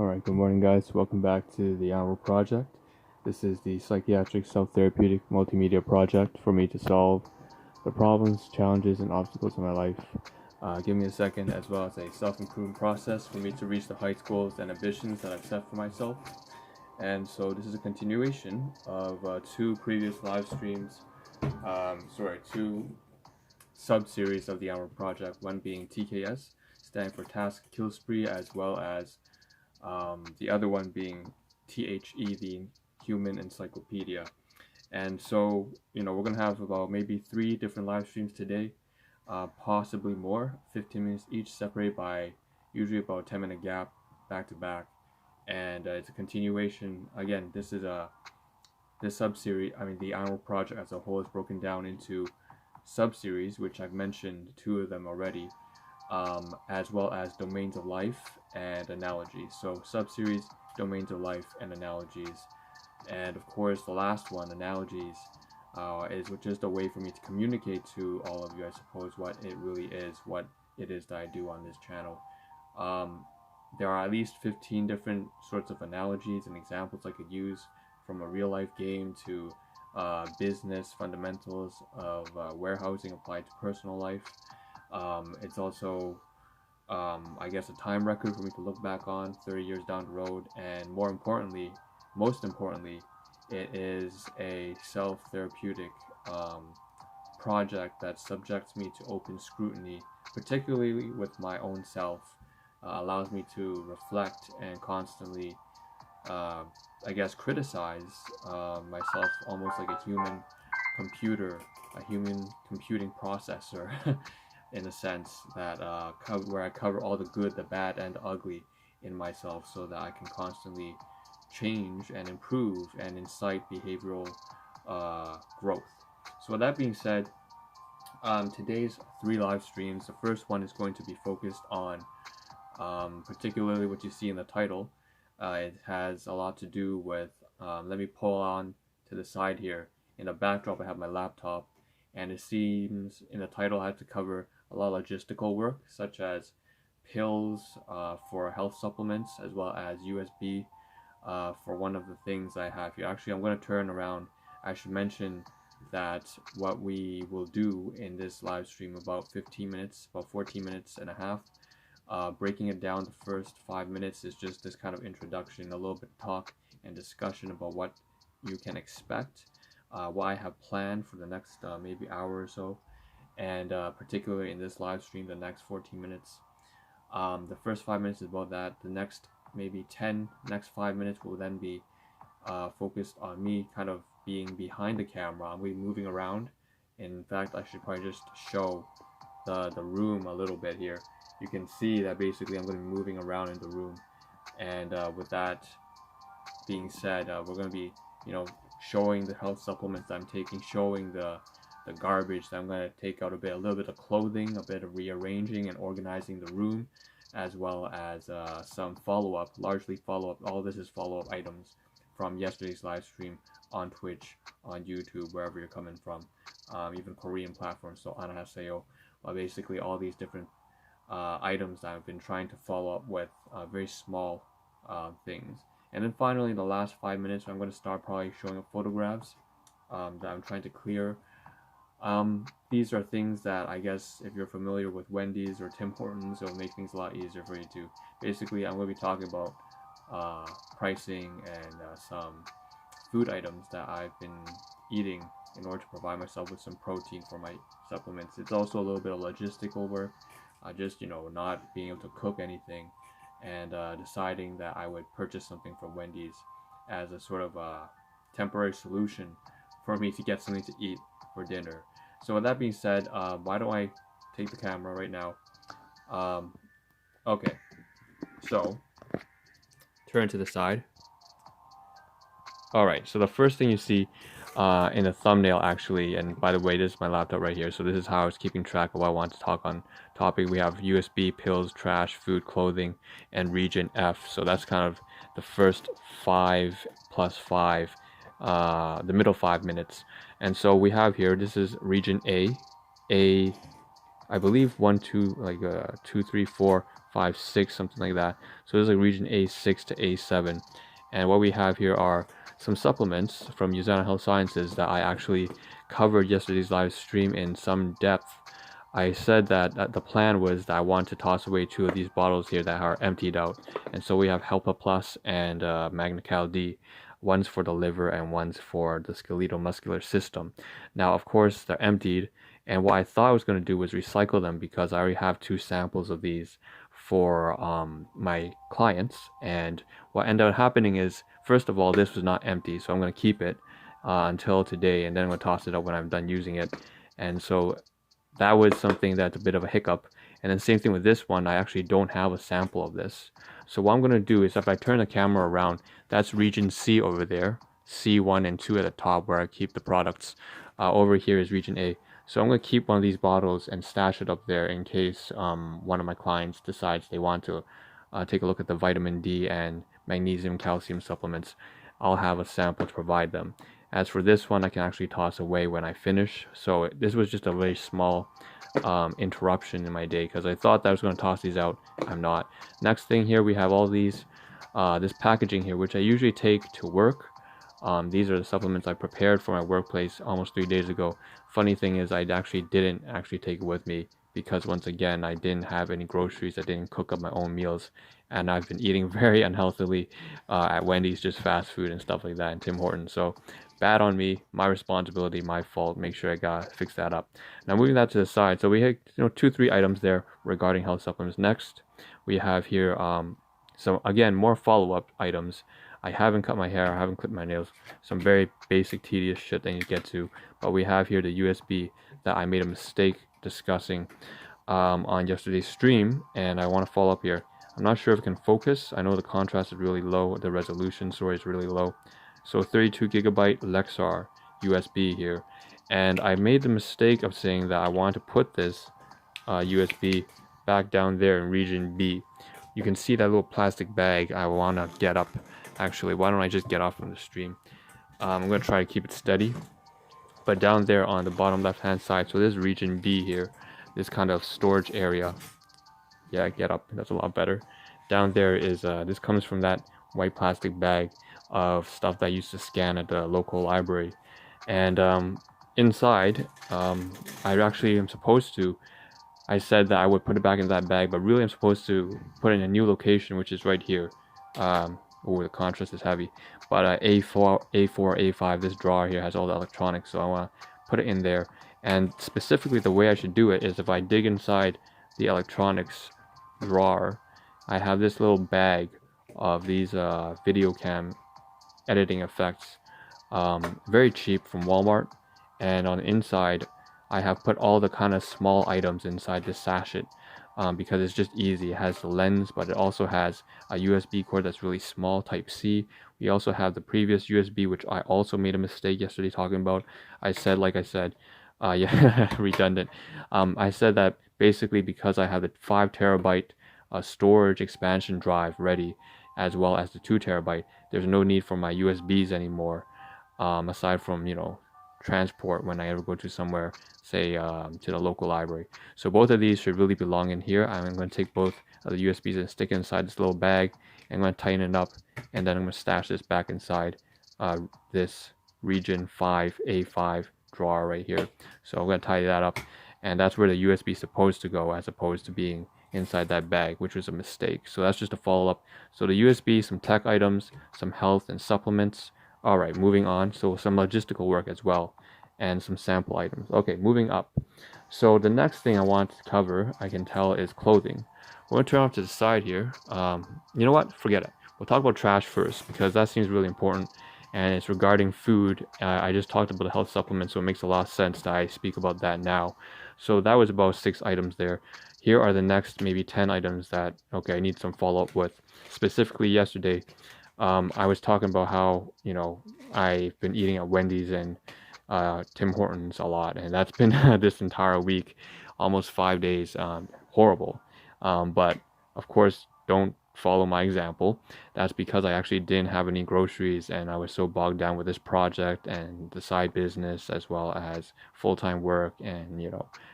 Alright, good morning guys. Welcome back to the Ahn Rho Project. This is the psychiatric self-therapeutic multimedia project for me to solve the problems, challenges, and obstacles in my life. Give me a second, as well as a self-improvement process for me to reach the heights, goals, and ambitions that I've set for myself. And so this is a continuation of two previous live streams, two sub-series of the Ahn Rho Project, one being TKS, standing for Task Kill Spree, as well as the other one being THE, the Human Encyclopaedia. And so, we're going to have about maybe 3 different live streams today, possibly more, 15 minutes each, separated by usually about a 10-minute gap, back to back. And it's a continuation. Again, this sub-series, the Ahn Rho Project as a whole is broken down into sub-series, which I've mentioned 2 of them already, as well as domains of life and analogies. So sub-series, domains of life, and analogies. And of course, the last one, analogies, is just a way for me to communicate to all of you, I suppose, what it really is, what it is that I do on this channel. There are at least 15 different sorts of analogies and examples I could use, from a real-life game to business fundamentals of warehousing applied to personal life. It's also, I guess, a time record for me to look back on 30 years down the road, and most importantly, it is a self-therapeutic project that subjects me to open scrutiny, particularly with my own self, allows me to reflect and constantly, criticize myself, almost like a human computer, a human computing processor, in a sense, that where I cover all the good, the bad, and the ugly in myself, so that I can constantly change and improve and incite behavioral growth. So with that being said, today's 3 live streams, the first one is going to be focused on particularly what you see in the title. It has a lot to do with, let me pull on to the side here. In the backdrop I have my laptop, and it seems in the title I have to cover a lot of logistical work, such as pills for health supplements, as well as USB for one of the things I have here. Actually, I'm going to turn around. I should mention that what we will do in this live stream, about 15 minutes, about 14 minutes and a half, breaking it down, the first 5 minutes is just this kind of introduction, a little bit of talk and discussion about what you can expect, what I have planned for the next maybe hour or so, and particularly in this live stream, the next 14 minutes. The first 5 minutes is about that. The next maybe next 5 minutes will then be focused on me kind of being behind the camera. I'm going to be moving around. In fact, I should probably just show the room a little bit here. You can see that basically I'm going to be moving around in the room, and with that being said, we're going to be showing the health supplements that I'm taking, showing the garbage that I'm going to take out, a little bit of clothing, a bit of rearranging and organizing the room, as well as some follow-up, largely follow-up. All this is follow-up items from yesterday's live stream on Twitch, on YouTube, wherever you're coming from, even Korean platforms, so 안녕하세요. Basically all these different items that I've been trying to follow up with, very small things. And then finally, in the last 5 minutes, I'm going to start probably showing up photographs that I'm trying to clear. These are things that, I guess, if you're familiar with Wendy's or Tim Hortons, it'll make things a lot easier for you to. Basically, I'm going to be talking about pricing and some food items that I've been eating in order to provide myself with some protein for my supplements. It's also a little bit of logistical work, just not being able to cook anything, and deciding that I would purchase something from Wendy's as a sort of temporary solution for me to get something to eat for dinner. So with that being said, why don't I take the camera right now? Okay, so turn to the side. Alright, so the first thing you see in the thumbnail, actually, and by the way, this is my laptop right here, so this is how I was keeping track of what I want to talk on topic. We have USB, pills, trash, food, clothing, and region F. So that's kind of the first 5 plus 5, the middle 5 minutes. And so we have here, this is region A, I believe 1, 2, like 2, 3, 4, 5, 6, something like that. So this is like region A6 to A7. And what we have here are some supplements from Usana Health Sciences that I actually covered yesterday's live stream in some depth. I said that the plan was that I want to toss away 2 of these bottles here that are emptied out. And so we have Helpa Plus and Magna D. One's for the liver and one's for the skeletal-muscular system. Now, of course, they're emptied. And what I thought I was going to do was recycle them because I already have 2 samples of these for my clients. And what ended up happening is, first of all, this was not empty. So I'm going to keep it until today. And then I'm going to toss it up when I'm done using it. And so that was something that's a bit of a hiccup. And then same thing with this one, I actually don't have a sample of this. So what I'm going to do is if I turn the camera around, that's region C over there, C1 and 2 at the top where I keep the products. Over here is region A. So I'm going to keep one of these bottles and stash it up there in case one of my clients decides they want to take a look at the vitamin D and magnesium, calcium supplements. I'll have a sample to provide them. As for this one, I can actually toss away when I finish. So this was just a very small interruption in my day because I thought that I was going to toss these out. I'm not. Next thing here, we have all these, this packaging here, which I usually take to work. These are the supplements I prepared for my workplace almost 3 days ago. Funny thing is I didn't take it with me because once again, I didn't have any groceries. I didn't cook up my own meals. And I've been eating very unhealthily at Wendy's, just fast food and stuff like that, and Tim Hortons. So bad on me, my responsibility, my fault. Make sure I gotta fix that up. Now moving that to the side. So we had 2-3 items there regarding health supplements. Next, we have here so again more follow-up items. I haven't cut my hair, I haven't clipped my nails. Some very basic, tedious shit that I need to get to. But we have here the USB that I made a mistake discussing on yesterday's stream, and I want to follow up here. I'm not sure if it can focus. I know the contrast is really low, the resolution, sorry, is really low. So 32 gigabyte Lexar USB here. And I made the mistake of saying that I want to put this USB back down there in region B. You can see that little plastic bag I want to get up. Actually, why don't I just get off from the stream? I'm going to try to keep it steady. But down there on the bottom left hand side, so this is region B here, this kind of storage area. Yeah, get up, that's a lot better. Down there is, this comes from that white plastic bag of stuff that I used to scan at the local library. And inside, I actually am supposed to, I said that I would put it back in that bag, but really I'm supposed to put it in a new location, which is right here. Oh, the contrast is heavy. But A4, A5, this drawer here has all the electronics, so I want to put it in there. And specifically the way I should do it is if I dig inside the electronics drawer, I have this little bag of these video cam editing effects, very cheap from Walmart. And on the inside, I have put all the kind of small items inside this sachet. Because it's just easy. It has the lens, but it also has a USB cord that's really small, type C. We also have the previous USB, which I also made a mistake yesterday talking about. Like I said, yeah, redundant. I said that basically because I have the 5 terabyte storage expansion drive ready, as well as the 2 terabyte, there's no need for my USBs anymore, aside from, transport when I ever go to somewhere, say to the local library. So both of these should really belong in here. I'm going to take both of the USBs and stick it inside this little bag. I'm going to tighten it up, and then I'm going to stash this back inside this region 5 A5 drawer right here. So I'm going to tidy that up, and that's where the USB is supposed to go, as opposed to being inside that bag, which was a mistake. So that's just a follow-up. So the USB, some tech items, some health and supplements. All right, moving on. So some logistical work as well, and some sample items. Okay, moving up. So the next thing I want to cover, I can tell, is clothing. We're going to turn off to the side here. You know what? Forget it. We'll talk about trash first, because that seems really important, and it's regarding food. I just talked about the health supplements, so it makes a lot of sense that I speak about that now. So that was about 6 items there. Here are the next maybe 10 items that, okay, I need some follow-up with. Specifically yesterday, I was talking about how, I've been eating at Wendy's and Tim Hortons a lot, and that's been this entire week, almost 5 days, horrible. But of course, don't follow my example. That's because I actually didn't have any groceries, and I was so bogged down with this project and the side business, as well as full-time work, and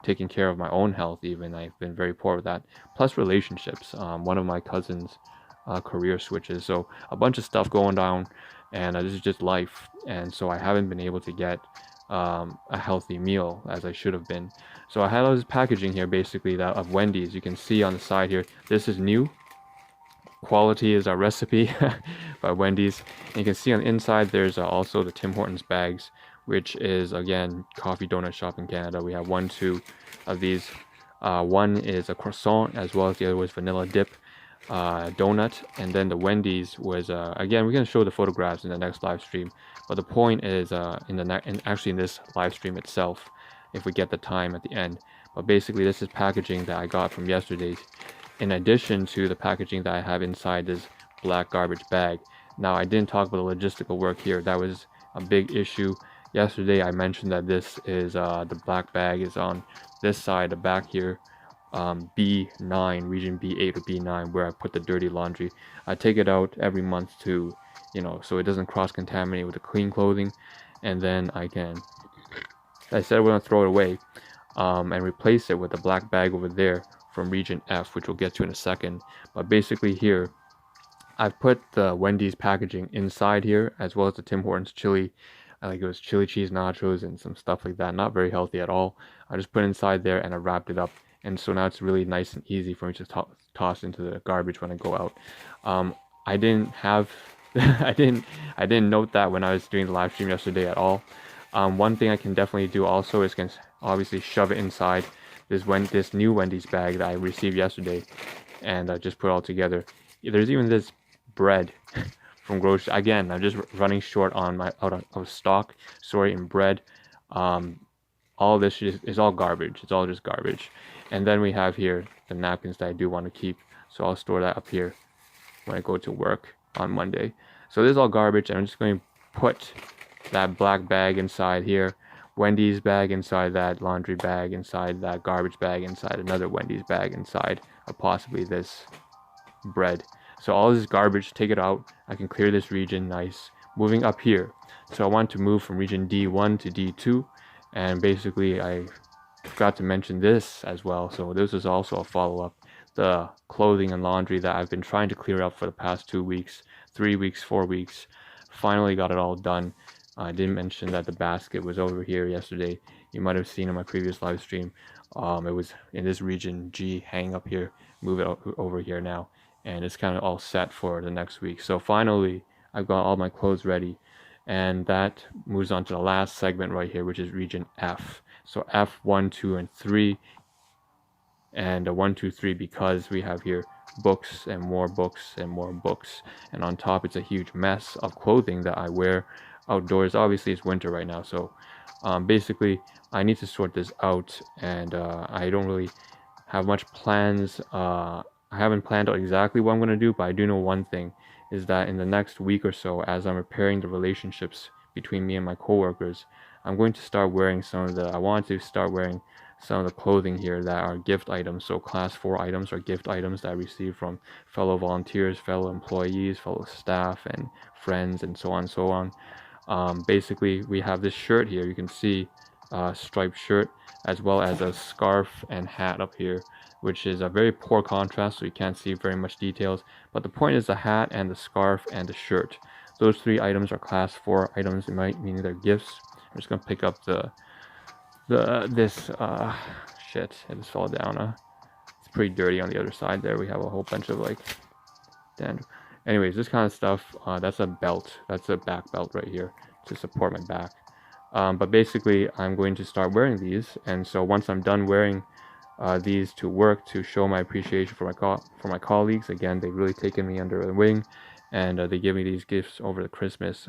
taking care of my own health. Even I've been very poor with that, plus relationships. One of my cousins career switches, so a bunch of stuff going down, and this is just life. And so I haven't been able to get a healthy meal as I should have been. So I had all this packaging here, basically, that of Wendy's. You can see on the side here, this is new. Quality is our recipe by Wendy's. And you can see on the inside there's also the Tim Hortons bags, which is, again, coffee donut shop in Canada. We have two of these. One is a croissant, as well as the other was vanilla dip donut. And then the Wendy's was again, we're going to show the photographs in the next live stream, but the point is actually in this live stream itself, if we get the time at the end. But basically, this is packaging that I got from yesterday, in addition to the packaging that I have inside this black garbage bag. Now, I didn't talk about the logistical work here. That was a big issue. Yesterday, I mentioned that this is the black bag is on this side, the back here, B9, region B8 or B9, where I put the dirty laundry. I take it out every month to, so it doesn't cross-contaminate with the clean clothing, and then I said we're going to throw it away and replace it with the black bag over there from region F, which we'll get to in a second. But basically here, I've put the Wendy's packaging inside here, as well as the Tim Hortons chili. I think it was chili cheese nachos and some stuff like that. Not very healthy at all. I just put it inside there and I wrapped it up. And so now it's really nice and easy for me to toss into the garbage when I go out. I didn't have, I didn't note that when I was doing the live stream yesterday at all. One thing I can definitely do also is can obviously shove it inside this new Wendy's bag that I received yesterday, and just put it all together. There's even this bread from grocery. Again, I'm just running short on out of stock. Sorry, in bread. All this is all garbage. It's all just garbage. And then we have here the napkins that I do want to keep, so I'll store that up here when I go to work on Monday. So this is all garbage, and I'm just going to put that black bag inside here, Wendy's bag inside that laundry bag, inside that garbage bag, inside another Wendy's bag, inside of possibly this bread. So all this garbage, take it out. I can clear this region nice. Moving up here, so I want to move from region D1 to D2, and basically I forgot to mention this as well, so this is also a follow-up. The clothing and laundry that I've been trying to clear up for the past 2 weeks, 3 weeks, 4 weeks, finally got it all done. I didn't mention that the basket was over here yesterday. You might have seen in my previous live stream. It was in this region G, hang up here, move it over here now, and it's kind of all set for the next week. So finally, I've got all my clothes ready, and that moves on to the last segment right here, which is region F. So F 1, 2, and 3, and 1, 2, 3, because we have here books and more books and more books, and on top it's a huge mess of clothing that I wear outdoors. Obviously it's winter right now, so basically I need to sort this out, and I don't really have much plans. I haven't planned out exactly what I'm going to do, but I do know one thing, is that in the next week or so, as I'm repairing the relationships between me and my coworkers, I'm going to start wearing I want to start wearing some of the clothing here that are gift items. So class 4 items are gift items that I received from fellow volunteers, fellow employees, fellow staff, and friends, and so on and so on. Basically, we have this shirt here. You can see striped shirt, as well as a scarf and hat up here, which is a very poor contrast, so you can't see very much details. But the point is the hat and the scarf and the shirt. Those 3 items are class 4 items, meaning they're gifts. I'm just gonna pick up this shit. It just fell down. It's pretty dirty on the other side there. We have a whole bunch of anyways, this kind of stuff. That's a belt. That's a back belt right here to support my back. But basically, I'm going to start wearing these, and so once I'm done wearing these to work, to show my appreciation for my colleagues. Again, they've really taken me under their wing, and they give me these gifts over the Christmas.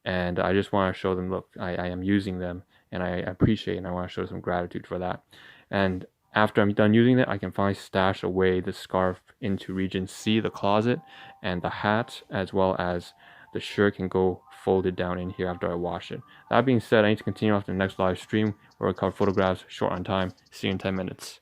And I just want to show them, look, I am using them, and I appreciate, and I want to show some gratitude for that. And after I'm done using it, I can finally stash away the scarf into region C, the closet, and the hat, as well as the shirt, can go folded down in here after I wash it. That being said, I need to continue off to the next live stream where I cover photographs short on time. See you in 10 minutes.